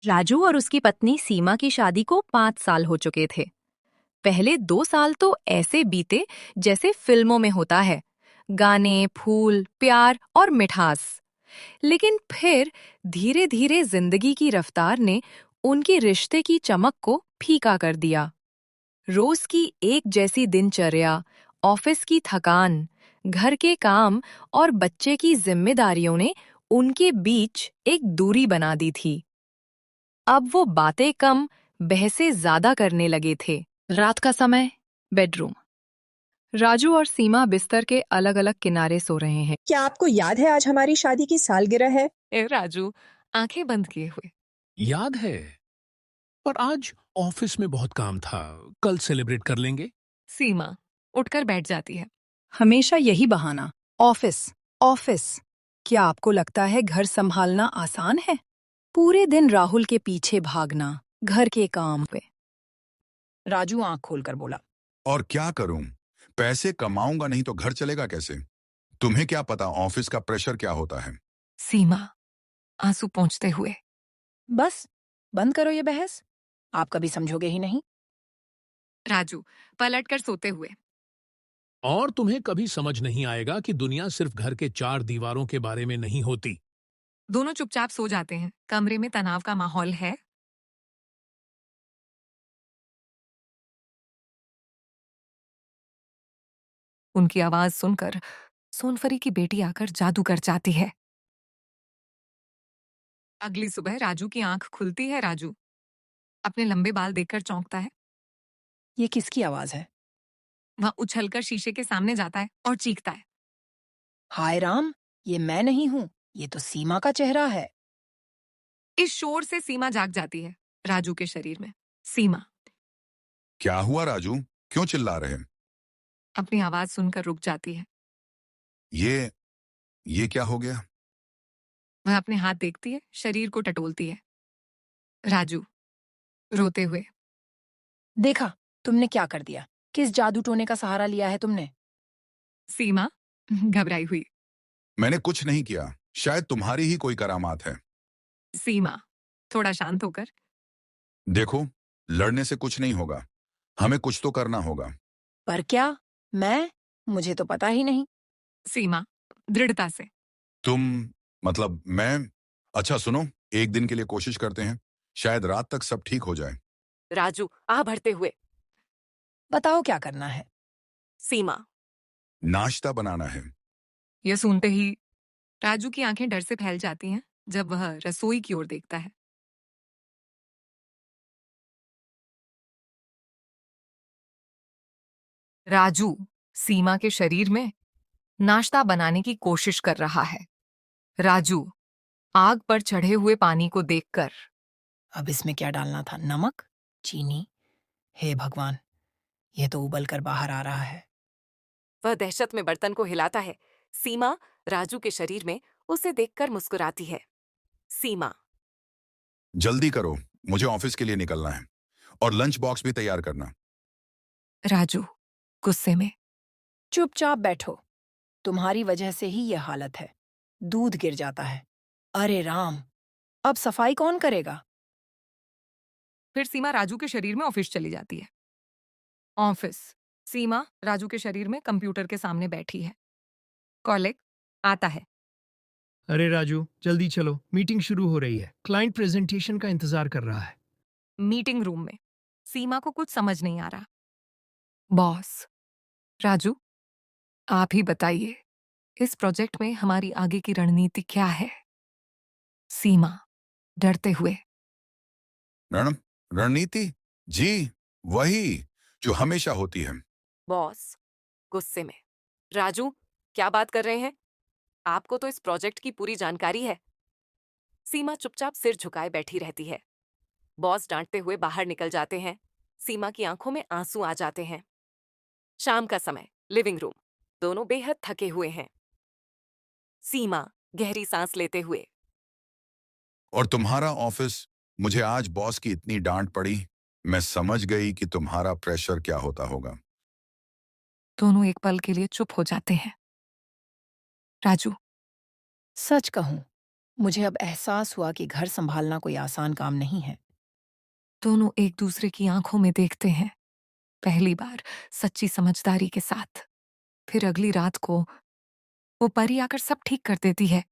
राजू और उसकी पत्नी सीमा की शादी को 5 साल हो चुके थे। पहले 2 साल तो ऐसे बीते जैसे फिल्मों में होता है, गाने, फूल, प्यार और मिठास। लेकिन फिर धीरे धीरे जिंदगी की रफ्तार ने उनके रिश्ते की चमक को फीका कर दिया। रोज की एक जैसी दिनचर्या, ऑफिस की थकान, घर के काम और बच्चे की जिम्मेदारियों ने उनके बीच एक दूरी बना दी थी। अब वो बातें कम, बहसें ज्यादा करने लगे थे। रात का समय, बेडरूम। राजू और सीमा बिस्तर के अलग अलग किनारे सो रहे हैं। क्या आपको याद है आज हमारी शादी की सालगिरह है? राजू आंखें बंद किए हुए। याद है, पर आज ऑफिस में बहुत काम था। कल सेलिब्रेट कर लेंगे। सीमा उठकर बैठ जाती है। हमेशा यही बहाना, ऑफिस, ऑफिस। क्या आपको लगता है घर संभालना आसान है? पूरे दिन राहुल के पीछे भागना, घर के काम पे। राजू आंख खोलकर बोला। और क्या करूं? पैसे कमाऊंगा नहीं तो घर चलेगा कैसे? तुम्हें क्या पता ऑफिस का प्रेशर क्या होता है? सीमा आंसू पोंछते हुए। बस बंद करो ये बहस, आप कभी समझोगे ही नहीं। राजू पलटकर सोते हुए। और तुम्हें कभी समझ नहीं आएगा कि दुनिया सिर्फ घर के चार दीवारों के बारे में नहीं होती। दोनों चुपचाप सो जाते हैं। कमरे में तनाव का माहौल है। उनकी आवाज सुनकर सोनफरी की बेटी आकर जादू कर जाती है। अगली सुबह राजू की आंख खुलती है। राजू अपने लंबे बाल देखकर चौंकता है। ये किसकी आवाज है? वह उछलकर शीशे के सामने जाता है और चीखता है। हाय राम, ये मैं नहीं हूँ, ये तो सीमा का चेहरा है। इस शोर से सीमा जाग जाती है। राजू के शरीर में सीमा क्या हुआ राजू? क्यों चिल्ला रहे? अपनी आवाज सुनकर रुक जाती है। ये ये क्या हो गया? वह अपने हाथ देखती है, शरीर को टटोलती है। राजू रोते हुए। देखा, तुमने क्या कर दिया? किस जादू टोने का सहारा लिया है तुमने? सीमा घबराई हुई। मैंने कुछ नहीं किया। शायद तुम्हारी ही कोई करामात है। सीमा थोड़ा शांत होकर। देखो, लड़ने से कुछ नहीं होगा। हमें कुछ तो करना होगा। पर क्या? मुझे तो पता ही नहीं। सीमा दृढ़ता से। तुम मतलब मैं? अच्छा सुनो, एक दिन के लिए कोशिश करते हैं। शायद रात तक सब ठीक हो जाए। राजू आ भरते हुए। बताओ क्या करना है? सीमा नाश्ता बनाना है। यह सुनते ही राजू की आंखें डर से फैल जाती हैं जब वह रसोई की ओर देखता है। राजू सीमा के शरीर में नाश्ता बनाने की कोशिश कर रहा है। राजू आग पर चढ़े हुए पानी को देखकर। अब इसमें क्या डालना था? नमक? चीनी? हे भगवान, ये तो उबल कर बाहर आ रहा है। वह दहशत में बर्तन को हिलाता है। सीमा राजू के शरीर में उसे देखकर मुस्कुराती है। सीमा जल्दी करो, मुझे ऑफिस के लिए निकलना है। और लंच बॉक्स भी तैयार करना। राजू गुस्से में। चुपचाप बैठो, तुम्हारी वजह से ही ये हालत है। दूध गिर जाता है। अरे राम, अब सफाई कौन करेगा? फिर सीमा राजू के शरीर में ऑफिस चली जाती है। ऑफिस। सीमा राजू के शरीर में कंप्यूटर के सामने बैठी है। कॉलिग आता है। अरे राजू, जल्दी चलो, मीटिंग शुरू हो रही है। क्लाइंट प्रेजेंटेशन का इंतजार कर रहा है। मीटिंग रूम में सीमा को कुछ समझ नहीं आ रहा। बॉस राजू, आप ही बताइए, इस प्रोजेक्ट में हमारी आगे की रणनीति क्या है? सीमा डरते हुए। रण रणनीति? जी, वही जो हमेशा होती है। बॉस गुस्से में। राजू क्या बात कर रहे हैं? आपको तो इस प्रोजेक्ट की पूरी जानकारी है। सीमा चुपचाप सिर झुकाए बैठी रहती है। बॉस डांटते हुए बाहर निकल जाते हैं। सीमा की आंखों में आंसू आ जाते हैं। शाम का समय, लिविंग रूम। दोनों बेहद थके हुए हैं। सीमा गहरी सांस लेते हुए। और तुम्हारा ऑफिस? मुझे आज बॉस की इतनी डांट पड़ी। मैं समझ गई कि तुम्हारा प्रेशर क्या होता होगा। दोनों एक पल के लिए चुप हो जाते हैं। राजू सच कहूं मुझे अब एहसास हुआ कि घर संभालना कोई आसान काम नहीं है। दोनों एक दूसरे की आंखों में देखते हैं, पहली बार सच्ची समझदारी के साथ। फिर अगली रात को वो परी आकर सब ठीक कर देती है।